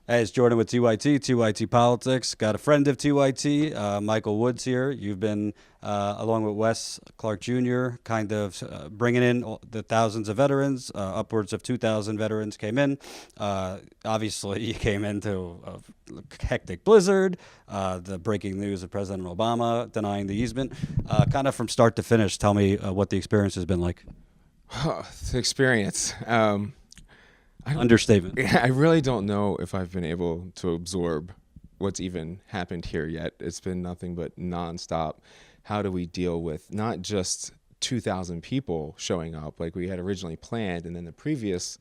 Hey, it's Jordan with TYT Politics. Got a friend of TYT, Michael Woods here. You've been, along with Wes Clark Jr., kind of bringing in the thousands of veterans. Upwards of 2,000 veterans came in. Obviously, you came into a hectic blizzard, the breaking news of President Obama denying the easement. Kind of from start to finish, tell me what the experience has been like. The experience. Understatement. I really don't know if I've been able to absorb what's even happened here yet. It's been nothing but nonstop. How do we deal with not just 2,000 people showing up like we had originally planned, and then the previous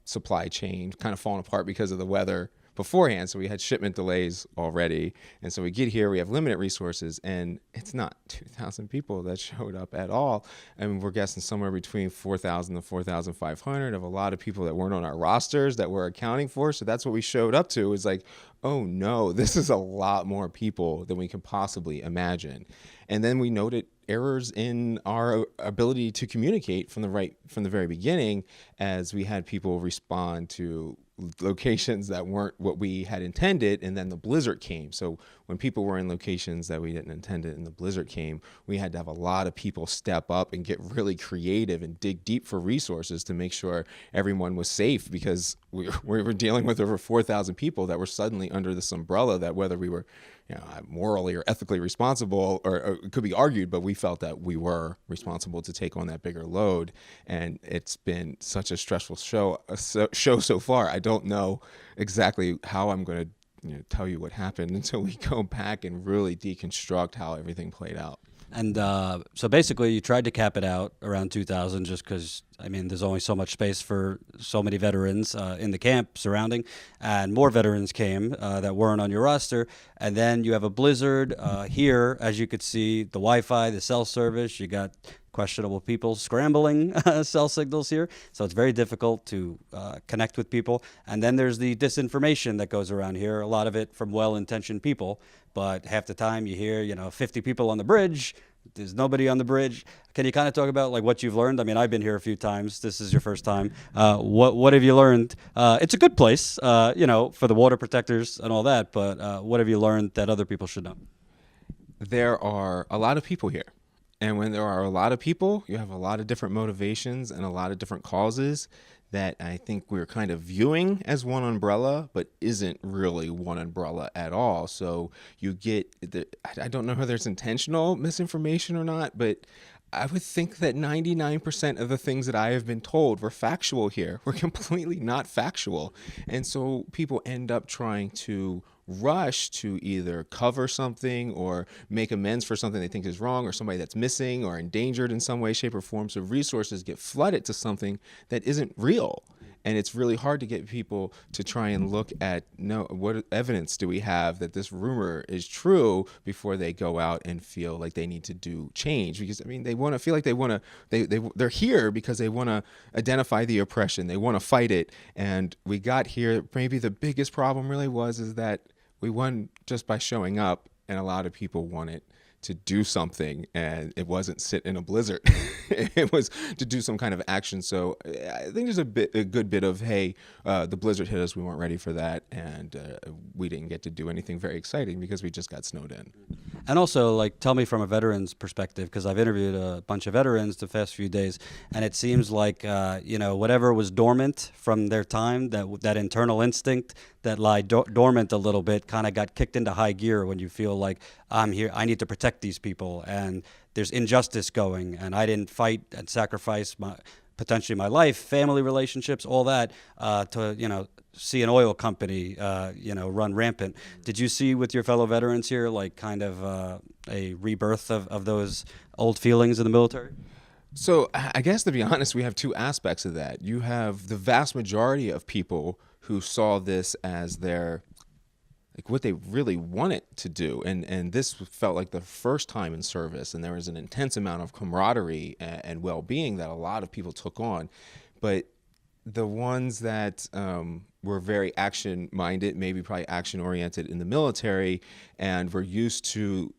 supply chain kind of falling apart because of the weather beforehand. So we had shipment delays already. And so we get here, we have limited resources, and it's not 2,000 people that showed up at all. And we're guessing somewhere between 4,000 to 4,500 of a lot of people that weren't on our rosters that we're accounting for. So that's what we showed up to, is like, oh no, this is a lot more people than we could possibly imagine. And then we noted errors in our ability to communicate from the very beginning, as we had people respond to locations that weren't what we had intended, and then the blizzard came. So when people were in locations that we didn't intend it and the blizzard came, we had to have a lot of people step up and get really creative and dig deep for resources to make sure everyone was safe, because we were dealing with over 4,000 people that were suddenly under this umbrella that, whether we were morally or ethically responsible, or it could be argued, but we felt that we were responsible to take on that bigger load. And it's been such a stressful show so far. I don't know exactly how I'm going to tell you what happened until we go back and really deconstruct how everything played out. And so basically, you tried to cap it out around 2,000 just because, I mean, there's only so much space for so many veterans in the camp surrounding. And more veterans came that weren't on your roster. And then you have a blizzard here, as you could see, the Wi-Fi, the cell service. You got questionable people scrambling cell signals here. So it's very difficult to connect with people. And then there's the disinformation that goes around here, a lot of it from well-intentioned people. But half the time you hear, 50 people on the bridge. There's nobody on the bridge. Can you kind of talk about like what you've learned? I mean, I've been here a few times. This is your first time. What have you learned? It's a good place, for the water protectors and all that. But what have you learned that other people should know? There are a lot of people here. And when there are a lot of people, you have a lot of different motivations and a lot of different causes that I think we're kind of viewing as one umbrella, but isn't really one umbrella at all. So you get I don't know whether it's intentional misinformation or not, but I would think that 99% of the things that I have been told were factual here were completely not factual. And so people end up trying to rush to either cover something or make amends for something they think is wrong, or somebody that's missing or endangered in some way, shape, or form. So resources get flooded to something that isn't real. And it's really hard to get people to try and look at, no, what evidence do we have that this rumor is true, before they go out and feel like they need to do change. Because, I mean, they want to feel like they're here because they want to identify the oppression. They want to fight it. And we got here, maybe the biggest problem really is that we won just by showing up, and a lot of people wanted to do something, and it wasn't sit in a blizzard. It was to do some kind of action. So I think there's a good bit of, hey, the blizzard hit us, we weren't ready for that, and we didn't get to do anything very exciting because we just got snowed in. And also, like, tell me from a veteran's perspective, because I've interviewed a bunch of veterans the past few days, and it seems like, whatever was dormant from their time, that internal instinct that lie dormant a little bit, kind of got kicked into high gear when you feel like, I'm here, I need to protect these people, and there's injustice going, and I didn't fight and sacrifice potentially my life, family relationships, all that, to see an oil company run rampant. Did you see with your fellow veterans here, like, kind of a rebirth of those old feelings in the military? So I guess, to be honest, we have two aspects of that. You have the vast majority of people who saw this as their, like, what they really wanted to do. And this felt like the first time in service, and there was an intense amount of camaraderie and well-being that a lot of people took on. But the ones that we're very action minded, maybe probably action oriented in the military, and we're used to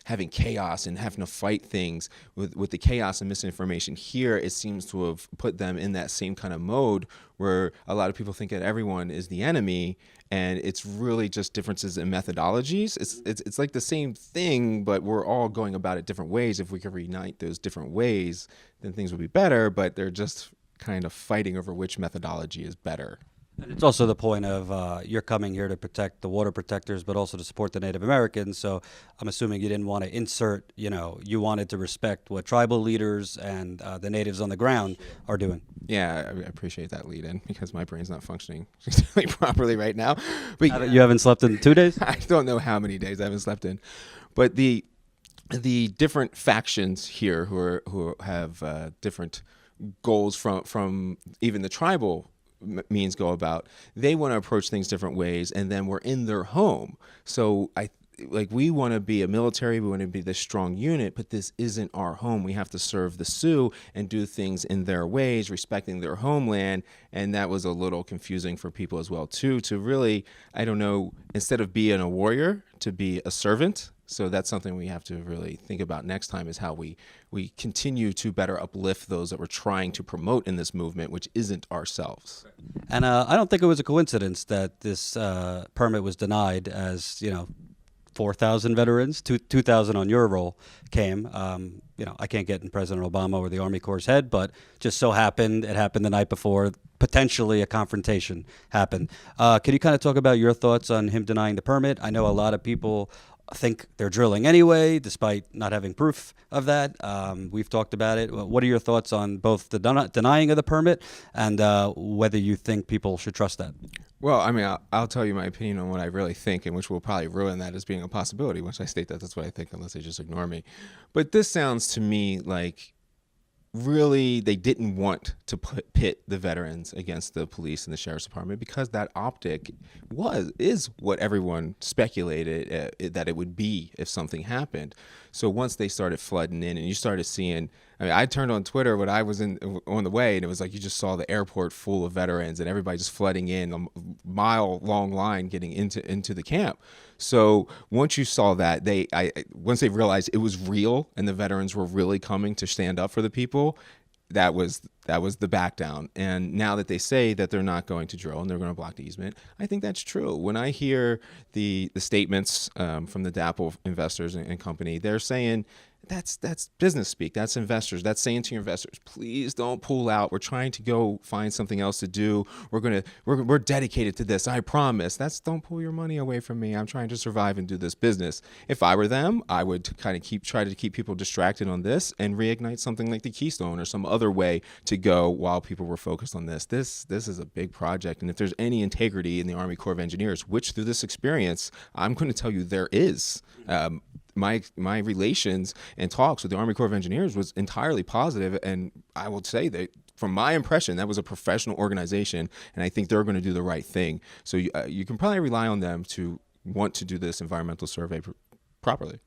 having chaos and having to fight things with the chaos and misinformation. Here, it seems to have put them in that same kind of mode where a lot of people think that everyone is the enemy, and it's really just differences in methodologies. It's like the same thing, but we're all going about it different ways. If we could reunite those different ways, then things would be better, but they're just kind of fighting over which methodology is better. And it's also the point of you're coming here to protect the water protectors, but also to support the Native Americans. So I'm assuming you didn't want to insert, you wanted to respect what tribal leaders and the natives on the ground are doing. Yeah, I appreciate that lead in because my brain's not functioning properly right now. But You haven't slept in 2 days? I don't know how many days I haven't slept in, but the different factions here who have different goals from even the tribal means go about, they want to approach things different ways, and then we're in their home. So we want to be a military, we want to be this strong unit, but this isn't our home. We have to serve the Sioux and do things in their ways, respecting their homeland, and that was a little confusing for people as well too, to really, I don't know, instead of being a warrior, to be a servant. So that's something we have to really think about next time, is how we continue to better uplift those that we're trying to promote in this movement, which isn't ourselves. And I don't think it was a coincidence that this permit was denied, as 4,000 veterans, 2,000 on your roll came. I can't get in President Obama or the Army Corps' head, but just so happened, it happened the night before, potentially a confrontation happened. Can you kind of talk about your thoughts on him denying the permit? I know a lot of people think they're drilling anyway, despite not having proof of that. We've talked about it. What are your thoughts on both the denying of the permit and whether you think people should trust that? Well, I mean, I'll tell you my opinion on what I really think, and which will probably ruin that as being a possibility once I state that that's what I think, unless they just ignore me. But this sounds to me like really they didn't want to pit the veterans against the police and the sheriff's department, because that optic is what everyone speculated that it would be if something happened. So once they started flooding in and you started seeing, I mean, I turned on Twitter when I was on the way, and it was like you just saw the airport full of veterans and everybody just flooding in, a mile-long line getting into the camp. So once you saw that, once they realized it was real and the veterans were really coming to stand up for the people, that was the back down. And now that they say that they're not going to drill and they're going to block the easement, I think that's true. When I hear the statements from the DAPL investors and company, they're saying that's business speak. That's investors. That's saying to your investors, please don't pull out. We're trying to go find something else to do. We're dedicated to this. I promise. Don't pull your money away from me. I'm trying to survive and do this business. If I were them, I would kind of try to keep people distracted on this and reignite something like the Keystone or some other way to go while people were focused on this. This is a big project, and if there's any integrity in the Army Corps of Engineers, which through this experience, I'm going to tell you there is. My relations and talks with the Army Corps of Engineers was entirely positive, and I will say that from my impression, that was a professional organization, and I think they're going to do the right thing. So you can probably rely on them to want to do this environmental survey properly.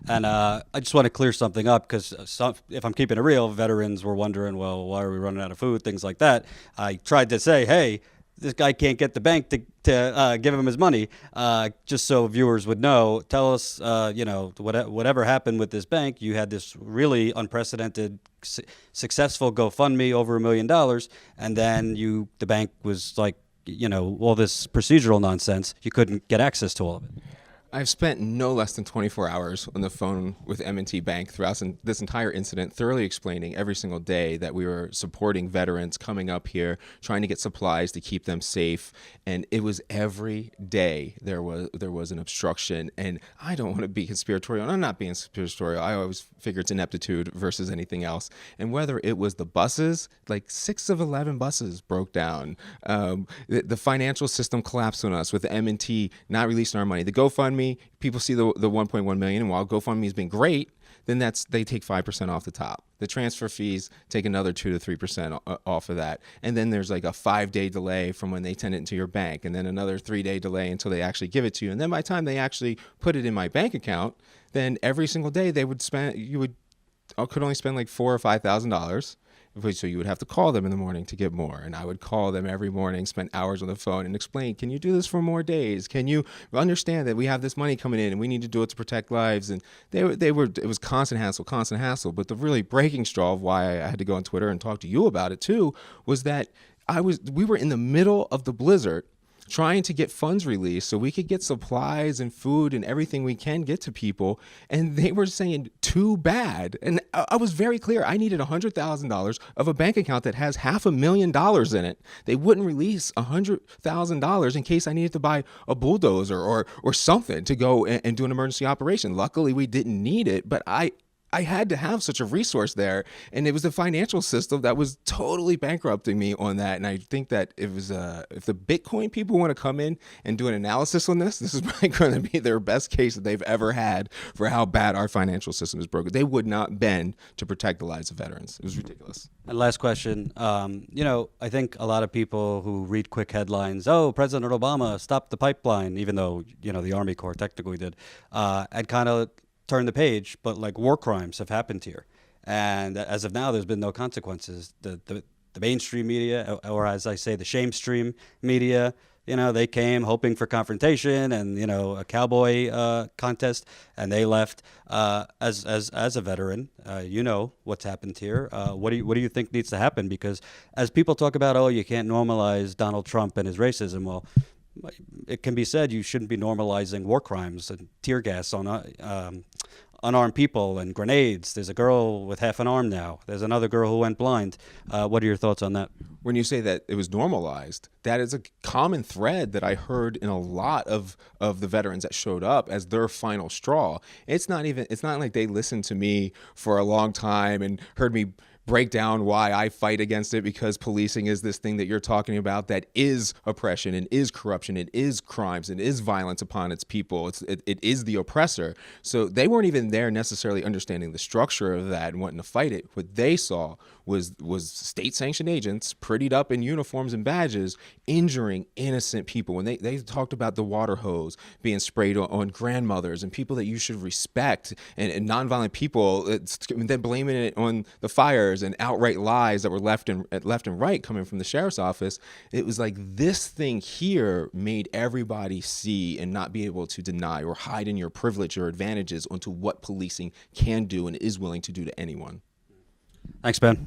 And I just want to clear something up, because if I'm keeping it real, veterans were wondering, well, why are we running out of food, things like that. I tried to say, hey, this guy can't get the bank to give him his money, just so viewers would know. Tell us, whatever happened with this bank, you had this really unprecedented, successful GoFundMe, over $1 million, and then the bank was like, all this procedural nonsense. You couldn't get access to all of it. I've spent no less than 24 hours on the phone with M&T Bank throughout this entire incident, thoroughly explaining every single day that we were supporting veterans coming up here, trying to get supplies to keep them safe. And it was every day there was an obstruction. And I don't want to be conspiratorial, and I'm not being conspiratorial. I always figure it's ineptitude versus anything else. And whether it was the buses, like 6 of 11 buses broke down. The financial system collapsed on us with the M&T not releasing our money. The GoFundMe, people see the 1.1 million, and while GoFundMe has been great, then they take 5% off the top. The transfer fees take another 2 to 3% off of that, and then there's like a 5-day delay from when they send it into your bank, and then another 3-day delay until they actually give it to you. And then by the time they actually put it in my bank account, then every single day could only spend like $4,000 or $5,000. So you would have to call them in the morning to get more. And I would call them every morning, spend hours on the phone and explain, can you do this for more days? Can you understand that we have this money coming in and we need to do it to protect lives? And it was constant hassle. But the really breaking straw of why I had to go on Twitter and talk to you about it too was that we were in the middle of the blizzard trying to get funds released so we could get supplies and food and everything we can get to people. And they were saying, too bad. And I was very clear. I needed $100,000 of a bank account that has $500,000 in it. They wouldn't release $100,000 in case I needed to buy a bulldozer or something to go and do an emergency operation. Luckily, we didn't need it, but I had to have such a resource there, and it was the financial system that was totally bankrupting me on that. And I think that if the Bitcoin people want to come in and do an analysis on this is probably going to be their best case that they've ever had for how bad our financial system is broken. They would not bend to protect the lives of veterans. It was ridiculous. And last question. I think a lot of people who read quick headlines, oh, President Obama stopped the pipeline, even though, the Army Corps technically did, and kind of turn the page, but like war crimes have happened here. And as of now, there's been no consequences. The mainstream media, or as I say, the shame stream media, they came hoping for confrontation and, a cowboy contest, and they left. As a veteran, what's happened here. What do you think needs to happen? Because as people talk about, oh, you can't normalize Donald Trump and his racism, well, it can be said you shouldn't be normalizing war crimes and tear gas on unarmed people and grenades. There's a girl with half an arm now. There's another girl who went blind. What are your thoughts on that? When you say that it was normalized, that is a common thread that I heard in a lot of the veterans that showed up as their final straw. It's not like they listened to me for a long time and heard me break down why I fight against it, because policing is this thing that you're talking about that is oppression and is corruption, it is crimes, it is violence upon its people, it is the oppressor. So they weren't even there necessarily understanding the structure of that and wanting to fight it. What they saw was state-sanctioned agents prettied up in uniforms and badges injuring innocent people. When they talked about the water hose being sprayed on grandmothers and people that you should respect and nonviolent people, and then blaming it on the fires and outright lies that were left and right coming from the sheriff's office, it was like this thing here made everybody see and not be able to deny or hide in your privilege or advantages onto what policing can do and is willing to do to anyone. Thanks, Ben.